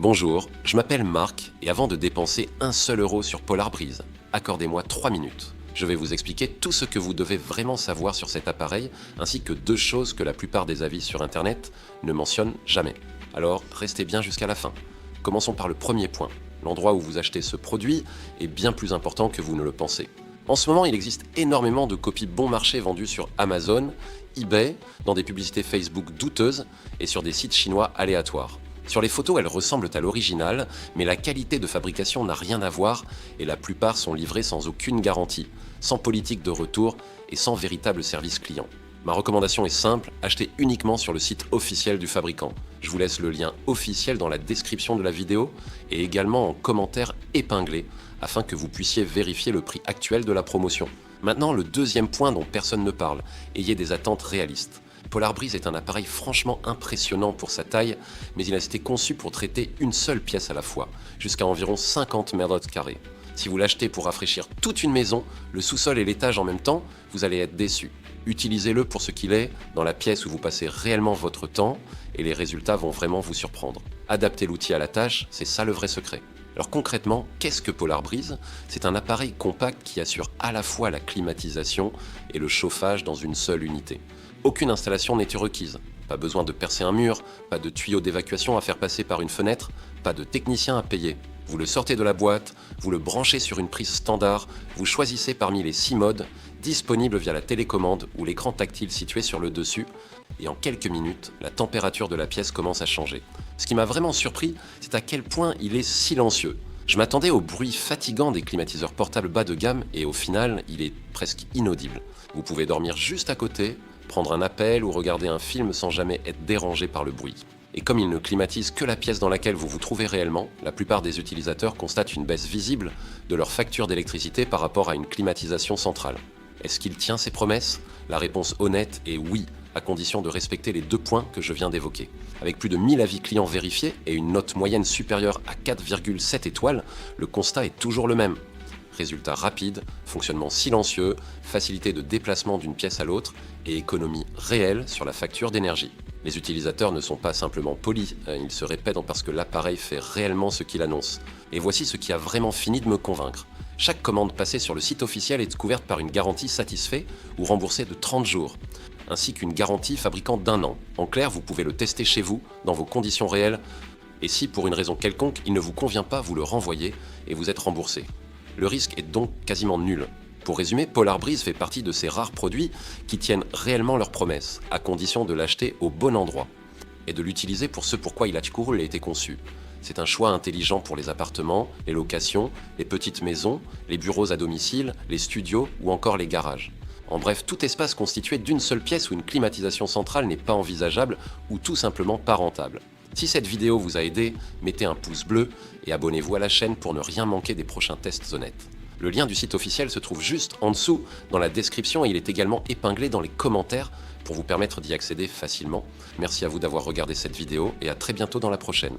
Bonjour, je m'appelle Marc et avant de dépenser un seul euro sur Polarbreeze, accordez-moi 3 minutes. Je vais vous expliquer tout ce que vous devez vraiment savoir sur cet appareil, ainsi que deux choses que la plupart des avis sur Internet ne mentionnent jamais. Alors, restez bien jusqu'à la fin. Commençons par le premier point. L'endroit où vous achetez ce produit est bien plus important que vous ne le pensez. En ce moment, il existe énormément de copies bon marché vendues sur Amazon, eBay, dans des publicités Facebook douteuses et sur des sites chinois aléatoires. Sur les photos, elles ressemblent à l'original, mais la qualité de fabrication n'a rien à voir et la plupart sont livrées sans aucune garantie, sans politique de retour et sans véritable service client. Ma recommandation est simple, achetez uniquement sur le site officiel du fabricant. Je vous laisse le lien officiel dans la description de la vidéo et également en commentaire épinglé afin que vous puissiez vérifier le prix actuel de la promotion. Maintenant, le deuxième point dont personne ne parle, ayez des attentes réalistes. Polarbreeze est un appareil franchement impressionnant pour sa taille, mais il a été conçu pour traiter une seule pièce à la fois, jusqu'à environ 50 m². Si vous l'achetez pour rafraîchir toute une maison, le sous-sol et l'étage en même temps, vous allez être déçu. Utilisez-le pour ce qu'il est, dans la pièce où vous passez réellement votre temps, et les résultats vont vraiment vous surprendre. Adapter l'outil à la tâche, c'est ça le vrai secret. Alors concrètement, qu'est-ce que Polarbreeze? C'est un appareil compact qui assure à la fois la climatisation et le chauffage dans une seule unité. Aucune installation n'était requise. Pas besoin de percer un mur, pas de tuyau d'évacuation à faire passer par une fenêtre, pas de technicien à payer. Vous le sortez de la boîte, vous le branchez sur une prise standard, vous choisissez parmi les 6 modes, disponibles via la télécommande ou l'écran tactile situé sur le dessus, et en quelques minutes, la température de la pièce commence à changer. Ce qui m'a vraiment surpris, c'est à quel point il est silencieux. Je m'attendais au bruit fatigant des climatiseurs portables bas de gamme et au final, il est presque inaudible. Vous pouvez dormir juste à côté, prendre un appel ou regarder un film sans jamais être dérangé par le bruit. Et comme il ne climatise que la pièce dans laquelle vous vous trouvez réellement, la plupart des utilisateurs constatent une baisse visible de leur facture d'électricité par rapport à une climatisation centrale. Est-ce qu'il tient ses promesses? La réponse honnête est oui, à condition de respecter les deux points que je viens d'évoquer. Avec plus de 1000 avis clients vérifiés et une note moyenne supérieure à 4,7 étoiles, le constat est toujours le même. Résultat rapide, fonctionnement silencieux, facilité de déplacement d'une pièce à l'autre et économie réelle sur la facture d'énergie. Les utilisateurs ne sont pas simplement polis, ils se répètent parce que l'appareil fait réellement ce qu'il annonce. Et voici ce qui a vraiment fini de me convaincre. Chaque commande passée sur le site officiel est couverte par une garantie satisfait ou remboursée de 30 jours, ainsi qu'une garantie fabricant d'1 an. En clair, vous pouvez le tester chez vous, dans vos conditions réelles, et si pour une raison quelconque il ne vous convient pas, vous le renvoyez et vous êtes remboursé. Le risque est donc quasiment nul. Pour résumer, Polarbreeze fait partie de ces rares produits qui tiennent réellement leurs promesses, à condition de l'acheter au bon endroit et de l'utiliser pour ce pourquoi il a été conçu. C'est un choix intelligent pour les appartements, les locations, les petites maisons, les bureaux à domicile, les studios ou encore les garages. En bref, tout espace constitué d'une seule pièce où une climatisation centrale n'est pas envisageable ou tout simplement pas rentable. Si cette vidéo vous a aidé, mettez un pouce bleu et abonnez-vous à la chaîne pour ne rien manquer des prochains tests honnêtes. Le lien du site officiel se trouve juste en dessous dans la description et il est également épinglé dans les commentaires pour vous permettre d'y accéder facilement. Merci à vous d'avoir regardé cette vidéo et à très bientôt dans la prochaine.